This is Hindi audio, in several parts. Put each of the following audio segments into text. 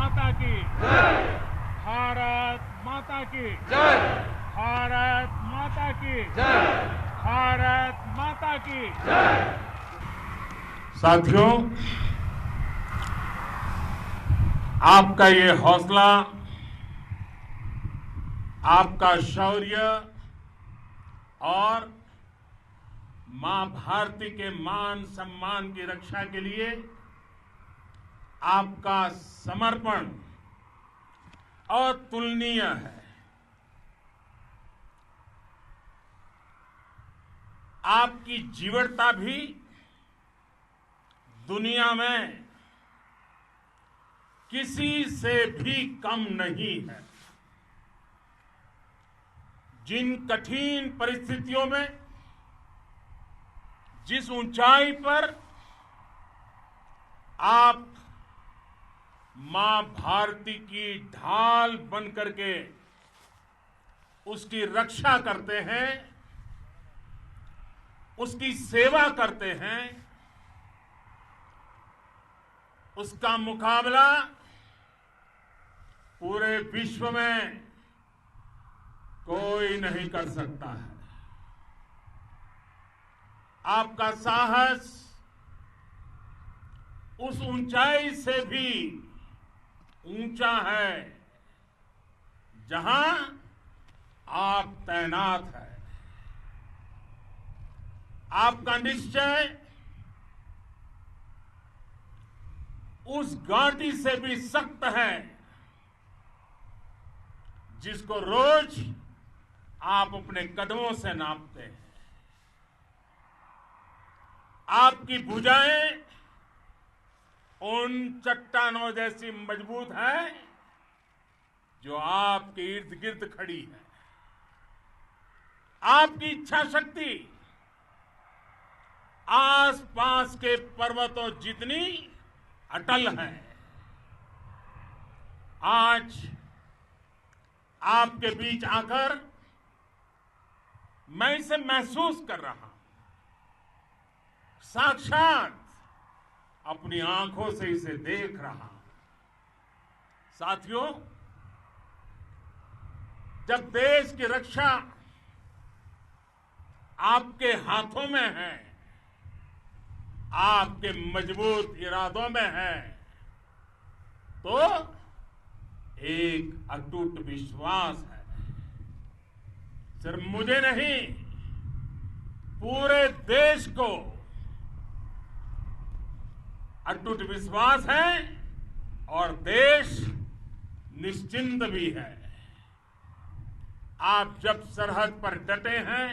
माता की जय। भारत माता की जय। भारत माता की जय। भारत माता की जय। साथियों, आपका ये हौसला, आपका शौर्य और मां भारती के मान सम्मान की रक्षा के लिए आपका समर्पण अतुलनीय है। आपकी जीवटता भी दुनिया में किसी से भी कम नहीं है। जिन कठिन परिस्थितियों में, जिस ऊंचाई पर आप मां भारती की ढाल बन करके उसकी रक्षा करते हैं, उसकी सेवा करते हैं, उसका मुकाबला पूरे विश्व में कोई नहीं कर सकता है। आपका साहस उस ऊंचाई से भी ऊंचा है जहां आप तैनात हैं। आपका निश्चय उस घाटी से भी सख्त है जिसको रोज आप अपने कदमों से नापते हैं। आपकी भुजाएं उन चट्टानों जैसी मजबूत है जो आपके इर्द गिर्द खड़ी है। आपकी इच्छा शक्ति आसपास के पर्वतों जितनी अटल है। आज आपके बीच आकर मैं इसे महसूस कर रहा हूं, साक्षात अपनी आंखों से इसे देख रहा हूं। साथियों, जब देश की रक्षा आपके हाथों में है, आपके मजबूत इरादों में है, तो एक अटूट विश्वास है। सिर्फ मुझे नहीं, पूरे देश को अटूट विश्वास है और देश निश्चिंत भी है। आप जब सरहद पर डटे हैं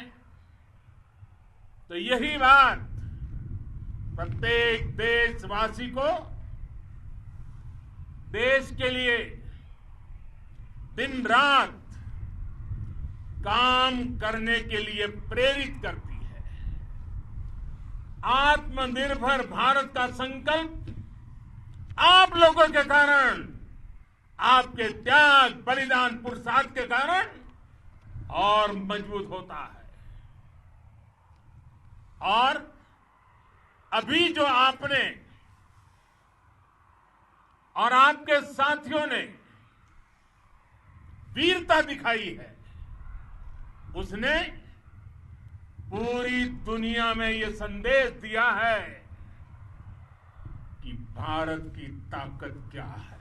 तो यही बात प्रत्येक देशवासी को देश के लिए दिन रात काम करने के लिए प्रेरित करती है। आत्मनिर्भर भारत का संकल्प आप लोगों के कारण, आपके त्याग, बलिदान, पुरुषार्थ के कारण और मजबूत होता है। और अभी जो आपने और आपके साथियों ने वीरता दिखाई है, उसने पूरी दुनिया में यह संदेश दिया है कि भारत की ताकत क्या है।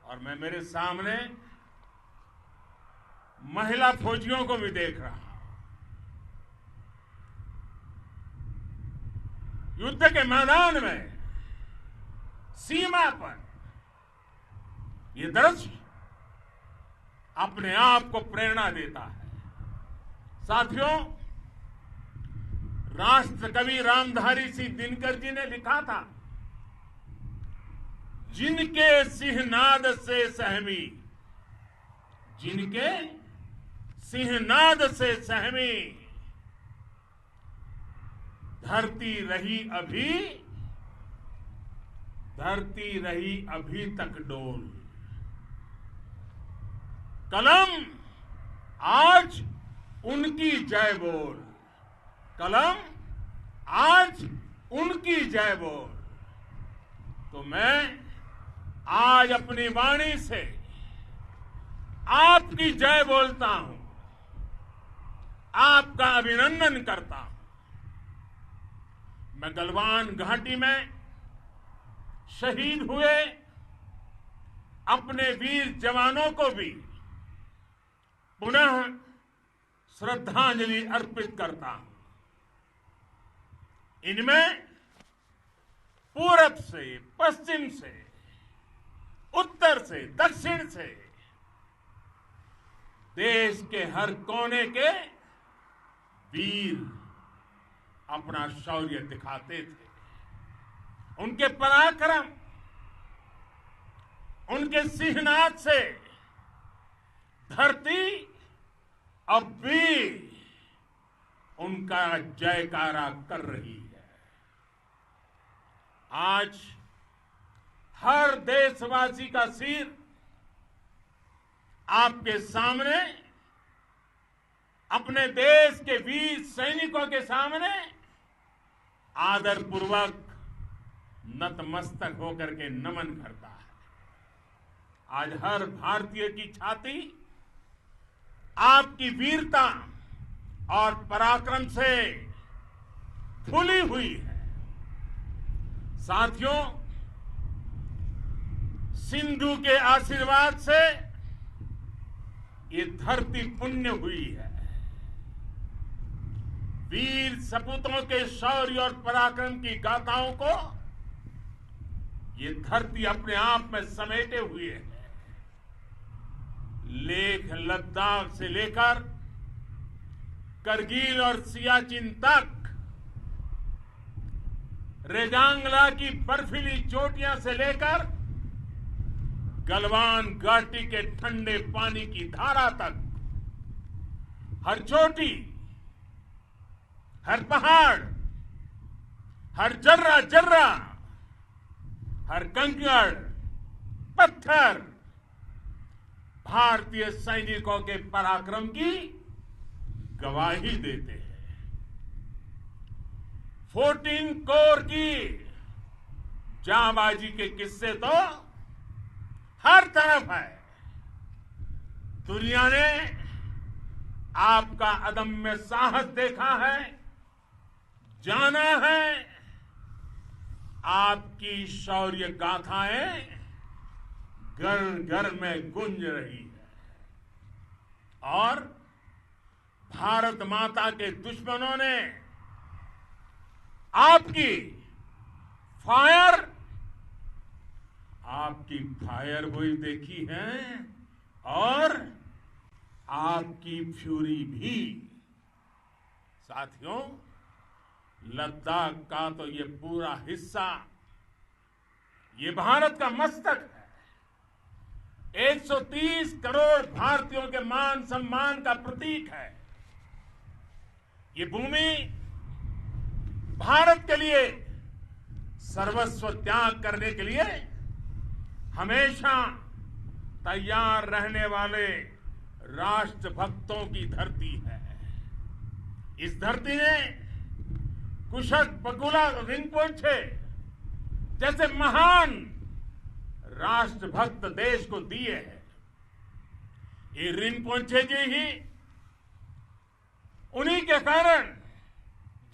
और मैं मेरे सामने महिला फौजियों को भी देख रहा हूं। युद्ध के मैदान में, सीमा पर यह दृश्य अपने आप को प्रेरणा देता है। साथियों, राष्ट्र कवि रामधारी सिंह दिनकर जी ने लिखा था, जिनके सिंहनाद से सहमी, जिनके सिंहनाद से सहमी धरती रही अभी, धरती रही अभी तक डोल। कलम आज उनकी जय बोल, कलम आज उनकी जय बोल। तो मैं आज अपनी वाणी से आपकी जय बोलता हूं, आपका अभिनंदन करता हूं। मैं गलवान घाटी में शहीद हुए अपने वीर जवानों को भी पुनः श्रद्धांजलि अर्पित करता हूं। इनमें पूरब से, पश्चिम से, उत्तर से, दक्षिण से देश के हर कोने के वीर अपना शौर्य दिखाते थे। उनके पराक्रम, उनके सिंहनाद से धरती अब भी उनका जयकारा कर रही है। आज हर देशवासी का सिर आपके सामने, अपने देश के वीर सैनिकों के सामने आदरपूर्वक नतमस्तक होकर के नमन करता है। आज हर भारतीय की छाती आपकी वीरता और पराक्रम से फूली हुई है। साथियों, सिंधु के आशीर्वाद से ये धरती पुण्य हुई है। वीर सपूतों के शौर्य और पराक्रम की गाथाओं को ये धरती अपने आप में समेटे हुए है। लेह लद्दाख से लेकर करगिल और सियाचिन तक, रेजांगला की बर्फीली चोटियां से लेकर गलवान घाटी के ठंडे पानी की धारा तक, हर चोटी, हर पहाड़, हर जर्रा जर्रा, हर कंकड़, पत्थर भारतीय सैनिकों के पराक्रम की गवाही देते हैं। 14 कोर की जांबाजी के किस्से तो हर तरफ है। दुनिया ने आपका अदम्य साहस देखा है, जाना है। आपकी शौर्य गाथाएं घर घर में गूंज रही है और भारत माता के दुश्मनों ने आपकी फायर हुई देखी है और आपकी फ्यूरी भी। साथियों, लद्दाख का तो ये पूरा हिस्सा ये भारत का मस्तक है। 130 करोड़ भारतीयों के मान सम्मान का प्रतीक है। ये भूमि भारत के लिए सर्वस्व त्याग करने के लिए हमेशा तैयार रहने वाले राष्ट्रभक्तों की धरती है। इस धरती ने कुशक बकुला रिंपोचे जैसे महान राष्ट्रभक्त देश को दिए हैं। ये रिंपोचे जी ही उन्हीं के कारण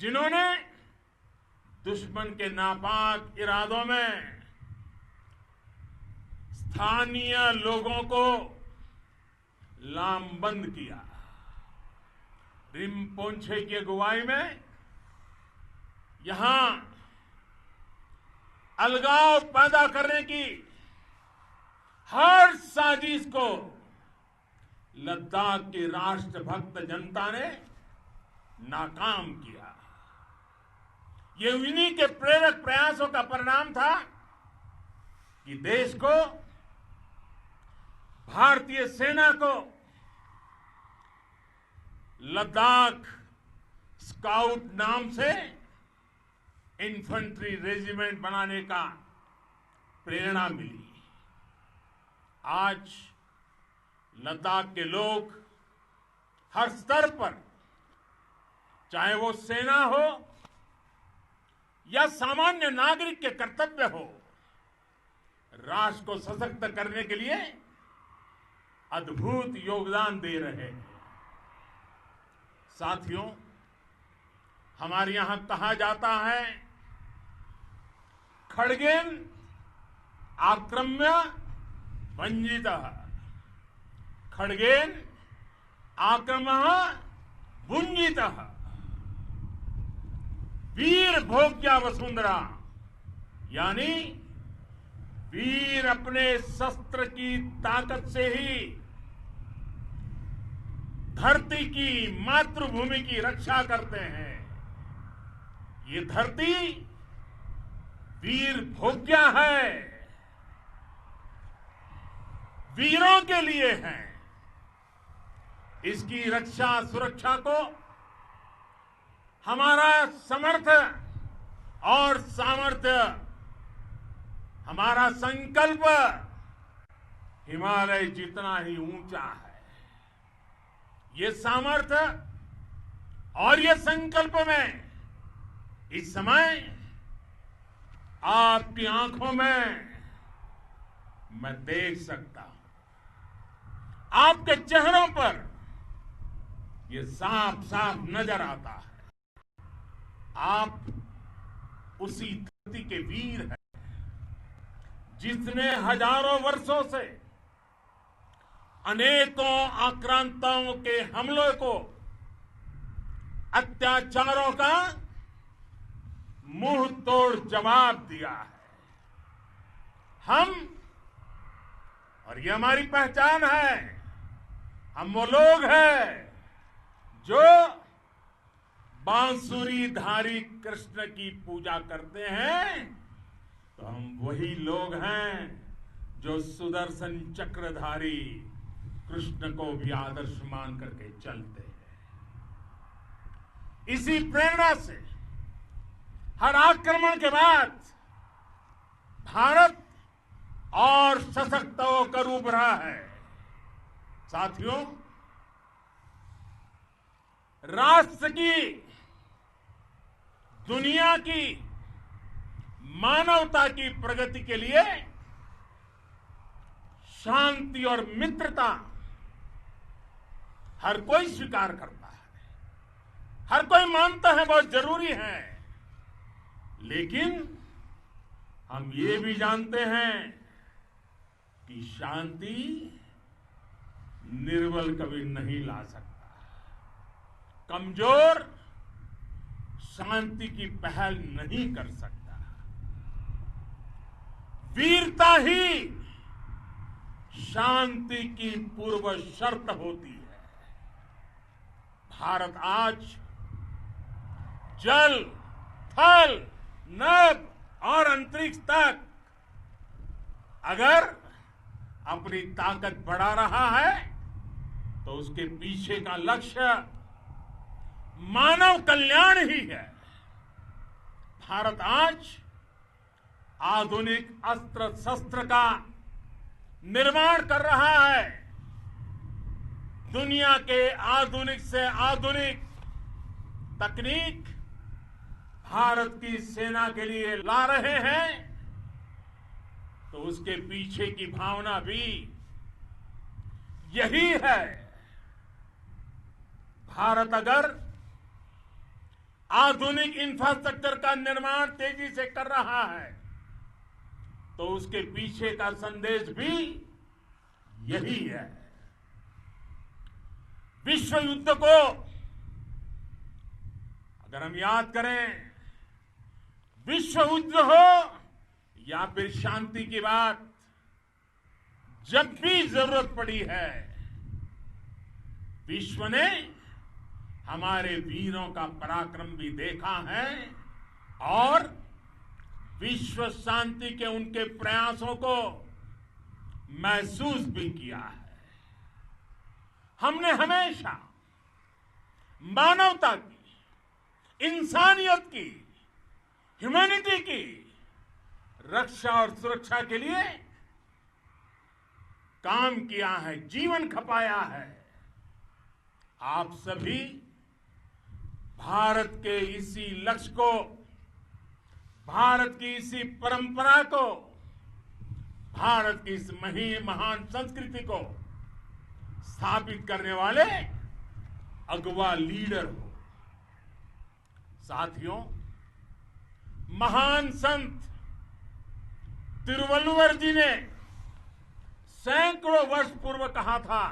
जिन्होंने दुश्मन के नापाक इरादों में स्थानीय लोगों को लामबंद किया। रिंपोचे की अगुवाई में यहां अलगाव पैदा करने की हर साजिश को लद्दाख की राष्ट्रभक्त जनता ने नाकाम किया। ये उन्हीं के प्रेरक प्रयासों का परिणाम था कि देश को, भारतीय सेना को लद्दाख स्काउट नाम से इन्फेंट्री रेजिमेंट बनाने का प्रेरणा मिली। आज लद्दाख के लोग हर स्तर पर, चाहे वो सेना हो या सामान्य नागरिक के कर्तव्य हो, राष्ट्र को सशक्त करने के लिए अद्भुत योगदान दे रहे हैं। साथियों, हमारे यहां कहा जाता है, खड्गेन आक्रम्य भंजितः, खड्गेन आक्रम्य भुंजितः, वीर भोग्या वसुंधरा, यानी वीर अपने शस्त्र की ताकत से ही धरती की, मातृभूमि की रक्षा करते हैं। ये धरती वीर भोग्या है, वीरों के लिए है। इसकी रक्षा सुरक्षा को हमारा समर्थ और सामर्थ्य, हमारा संकल्प हिमालय जितना ही ऊंचा है। ये सामर्थ्य और ये संकल्प में इस समय आपकी आंखों में मैं देख सकता हूं, आपके चेहरों पर ये साफ साफ नजर आता है। आप उसी धरती के वीर हैं जिसने हजारों वर्षों से अनेकों आक्रांताओं के हमलों को, अत्याचारों का मुंह तोड़ जवाब दिया है। हम, और ये हमारी पहचान है, हम वो लोग हैं जो बांसुरीधारी कृष्ण की पूजा करते हैं, तो हम वही लोग हैं जो सुदर्शन चक्रधारी कृष्ण को भी आदर्श मान करके चलते हैं। इसी प्रेरणा से हर आक्रमण के बाद भारत और सशक्त होकर उभरा है। साथियों, राष्ट्र की, दुनिया की, मानवता की प्रगति के लिए शांति और मित्रता हर कोई स्वीकार करता है, हर कोई मानता है बहुत जरूरी है। लेकिन हम ये भी जानते हैं कि शांति निर्बल कभी नहीं ला सकता। कमजोर शांति की पहल नहीं कर सकता। वीरता ही शांति की पूर्व शर्त होती है। भारत आज जल, थल, नभ और अंतरिक्ष तक अगर अपनी ताकत बढ़ा रहा है तो उसके पीछे का लक्ष्य मानव कल्याण ही है। भारत आज आधुनिक अस्त्र शस्त्र का निर्माण कर रहा है। दुनिया के आधुनिक से आधुनिक तकनीक भारत की सेना के लिए ला रहे हैं, तो उसके पीछे की भावना भी यही है। भारत अगर आधुनिक इंफ्रास्ट्रक्चर का निर्माण तेजी से कर रहा है तो उसके पीछे का संदेश भी यही है। विश्व युद्ध को अगर हम याद करें, विश्व युद्ध हो या फिर शांति की बात, जब भी जरूरत पड़ी है, विश्व ने हमारे वीरों का पराक्रम भी देखा है और विश्व शांति के उनके प्रयासों को महसूस भी किया है। हमने हमेशा मानवता की, इंसानियत की, ह्यूमैनिटी की रक्षा और सुरक्षा के लिए काम किया है, जीवन खपाया है। आप सभी भारत के इसी लक्ष्य को, भारत की इसी परंपरा को भारत की इस महान संस्कृति को स्थापित करने वाले अगवा लीडर हो। साथियों, महान संत तिरुवल्लुवर जी ने सैकड़ों वर्ष पूर्व कहा था,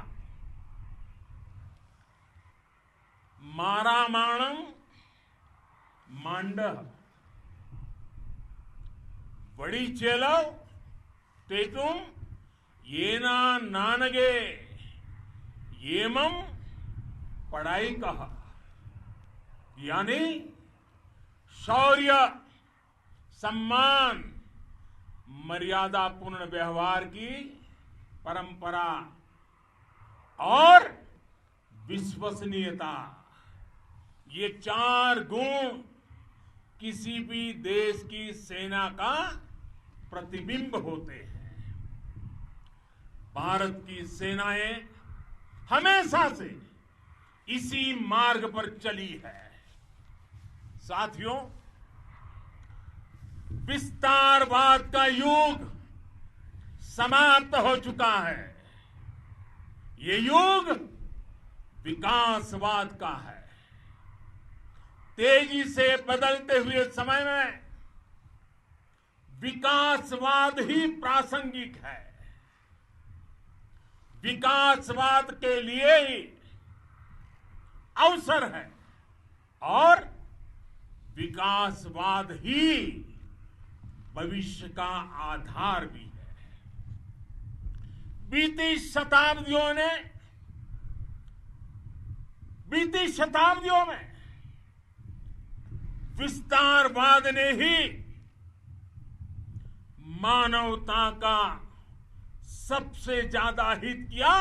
मारामाणम मांडह बड़ी चेलव तेतुम येना नानगे येमम पढ़ाई कहा, यानी शौर्य, सम्मान, मर्यादा पूर्ण व्यवहार की परंपरा और विश्वसनीयता, ये चार गुण किसी भी देश की सेना का प्रतिबिंब होते हैं। भारत की सेनाएं हमेशा से इसी मार्ग पर चली है। साथियों, विस्तारवाद का युग समाप्त हो चुका है। ये युग विकासवाद का है। तेजी से बदलते हुए समय में विकासवाद ही प्रासंगिक है। विकासवाद के लिए ही अवसर है और विकासवाद ही भविष्य का आधार भी है। बीती शताब्दियों में विस्तारवाद ने ही मानवता का सबसे ज्यादा हित किया,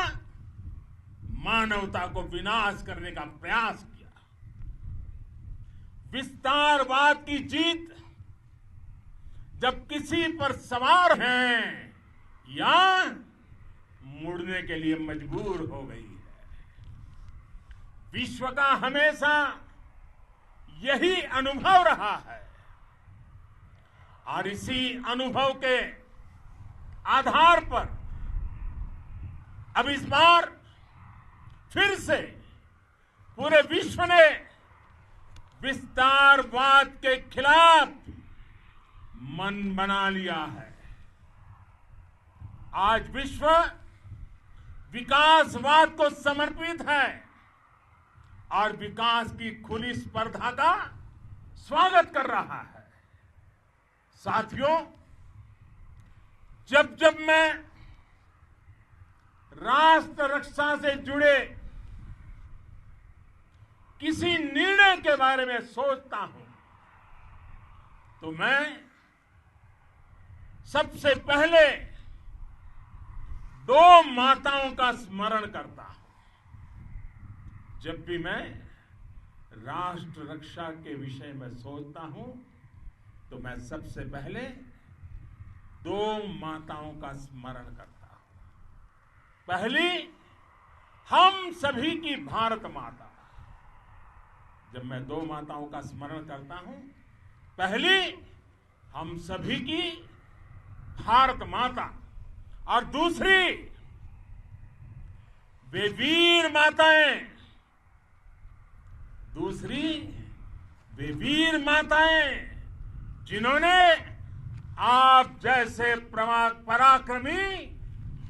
मानवता को विनाश करने का प्रयास किया। विस्तारवाद की जीत जब किसी पर सवार हैं या मुड़ने के लिए मजबूर हो गई है। विश्व का हमेशा यही अनुभव रहा है और इसी अनुभव के आधार पर अब इस बार फिर से पूरे विश्व ने विस्तारवाद के खिलाफ मन बना लिया है। आज विश्व विकासवाद को समर्पित है और विकास की खुली स्पर्धा का स्वागत कर रहा है। साथियों, जब जब मैं राष्ट्र रक्षा से जुड़े किसी निर्णय के बारे में सोचता हूं तो मैं सबसे पहले दो माताओं का स्मरण करता हूं। जब भी मैं राष्ट्र रक्षा के विषय में सोचता हूं तो मैं सबसे पहले दो माताओं का स्मरण करता हूं। पहली, हम सभी की भारत माता। जब मैं दो माताओं का स्मरण करता हूं, पहली हम सभी की भारत माता और दूसरी वे वीर माताएं, जिन्होंने आप जैसे पराक्रमी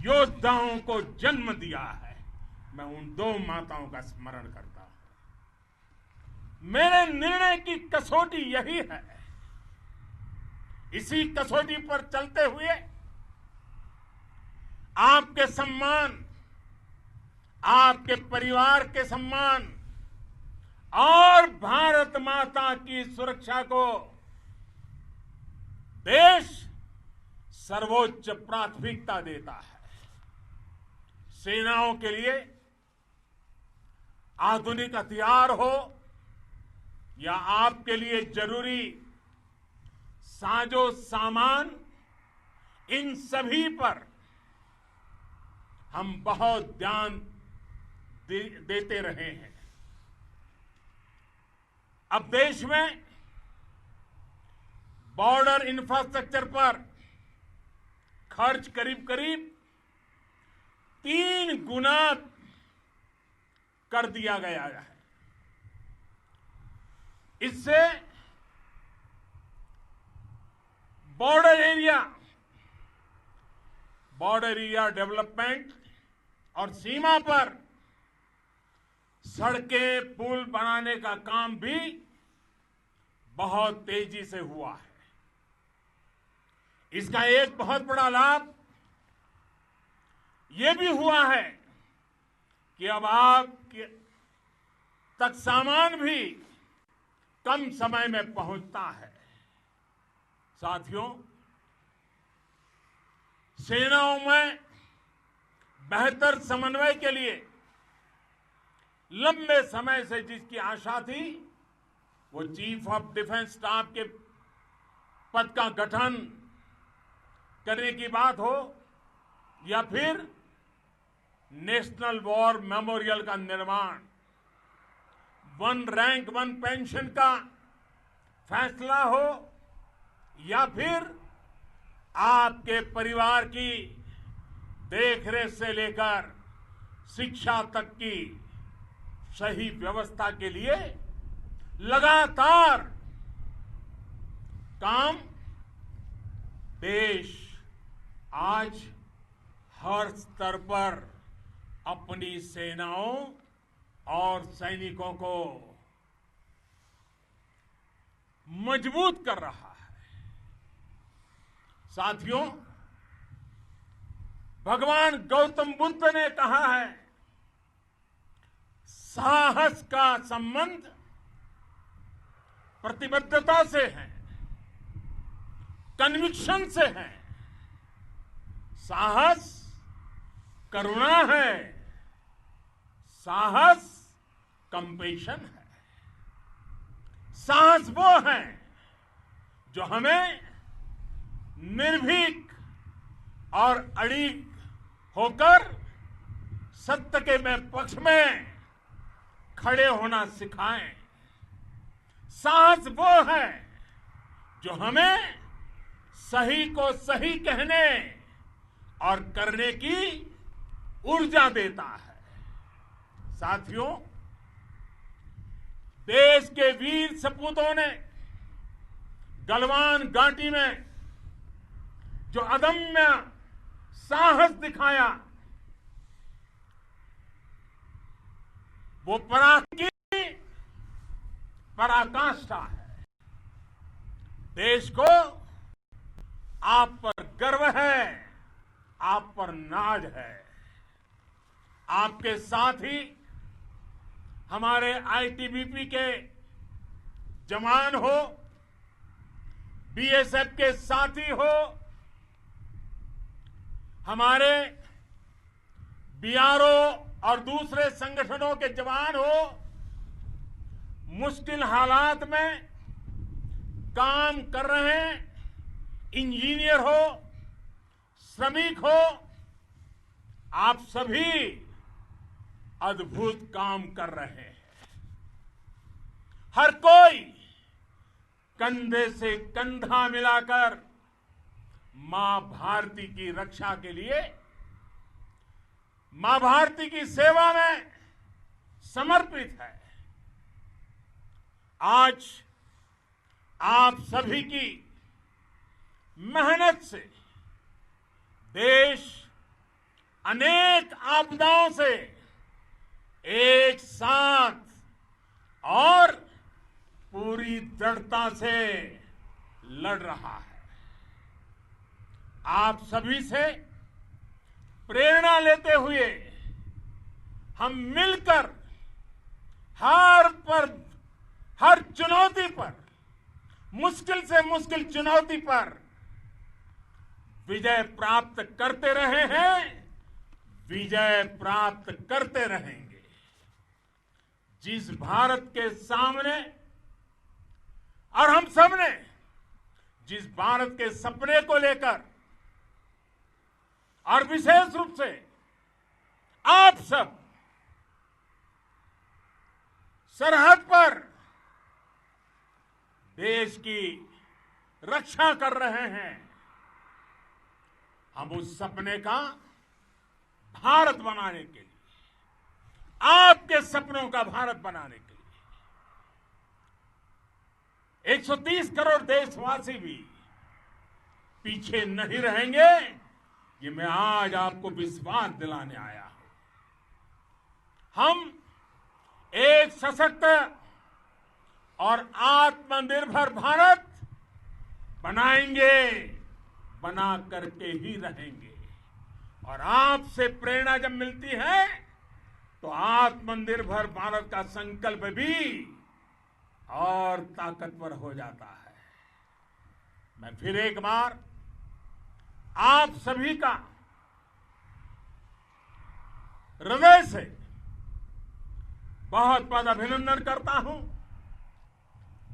योद्धाओं को जन्म दिया है। मैं उन दो माताओं का स्मरण करता हूं। मेरे निर्णय की कसौटी यही है। इसी कसौटी पर चलते हुए आपके सम्मान, आपके परिवार के सम्मान और भारत माता की सुरक्षा को देश सर्वोच्च प्राथमिकता देता है। सेनाओं के लिए आधुनिक हथियार हो या आपके लिए जरूरी साजो सामान, इन सभी पर हम बहुत ध्यान देते रहे हैं। अब देश में बॉर्डर इंफ्रास्ट्रक्चर पर खर्च करीब करीब 3 गुना कर दिया गया है। इससे बॉर्डर एरिया डेवलपमेंट और सीमा पर सड़कें पुल बनाने का काम भी बहुत तेजी से हुआ है। इसका एक बहुत बड़ा लाभ ये भी हुआ है कि अब आप तक सामान भी कम समय में पहुंचता है। साथियों, सेनाओं में बेहतर समन्वय के लिए लंबे समय से जिसकी आशा थी, वो चीफ ऑफ डिफेंस स्टाफ के पद का गठन करने की बात हो या फिर नेशनल वॉर मेमोरियल का निर्माण, 1 रैंक 1 पेंशन का फैसला हो या फिर आपके परिवार की देखरेख से लेकर शिक्षा तक की सही व्यवस्था के लिए लगातार काम देश आज हर स्तर पर अपनी सेनाओं और सैनिकों को मजबूत कर रहा है। साथियों, भगवान गौतम बुद्ध ने कहा है, साहस का संबंध प्रतिबद्धता से है, कन्विक्शन से है। साहस करुणा है, साहस कंपैशन है। साहस वो है जो हमें निर्भीक और अड़िग होकर सत्य के पक्ष में खड़े होना सिखाएं। साहस वो है जो हमें सही को सही कहने और करने की ऊर्जा देता है। साथियों, देश के वीर सपूतों ने गलवान घाटी में जो अदम्य साहस दिखाया, वो पराकाष्ठा है। देश को आप पर गर्व है, आप पर नाज है। आपके साथ ही हमारे आईटीबीपी के जवान हो, बीएसएफ के साथी हो, हमारे बीआरओ और दूसरे संगठनों के जवान हो, मुश्किल हालात में काम कर रहे हैं, इंजीनियर हो, श्रमिक हो, आप सभी अद्भुत काम कर रहे हैं। हर कोई कंधे से कंधा मिलाकर मां भारती की रक्षा के लिए, मां भारती की सेवा में समर्पित है। आज आप सभी की मेहनत से देश अनेक आपदाओं से एक साथ और पूरी दृढ़ता से लड़ रहा है। आप सभी से प्रेरणा लेते हुए हम मिलकर हर चुनौती पर, मुश्किल से मुश्किल चुनौती पर विजय प्राप्त करते रहे हैं, विजय प्राप्त करते रहेंगे। जिस भारत के सामने और हम सबने जिस भारत के सपने को लेकर और विशेष रूप से आप सब सरहद पर देश की रक्षा कर रहे हैं, हम उस सपने का भारत बनाने के लिए, आपके सपनों का भारत बनाने के लिए 130 करोड़ देशवासी भी पीछे नहीं रहेंगे, ये मैं आज आपको विश्वास दिलाने आया हूं। हम एक सशक्त और आत्मनिर्भर भारत बनाएंगे, बना करके ही रहेंगे। और आपसे प्रेरणा जब मिलती है तो आत्मनिर्भर भारत का संकल्प भी और ताकतवर हो जाता है। मैं फिर एक बार आप सभी का हृदय से बहुत बहुत अभिनंदन करता हूं,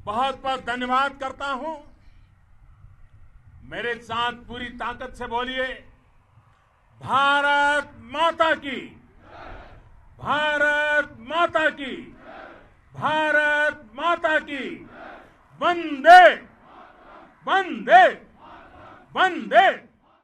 बहुत बहुत धन्यवाद करता हूं। मेरे साथ पूरी ताकत से बोलिए, भारत माता की, भारत माता की, भारत माता की, वंदे वंदे वंदे।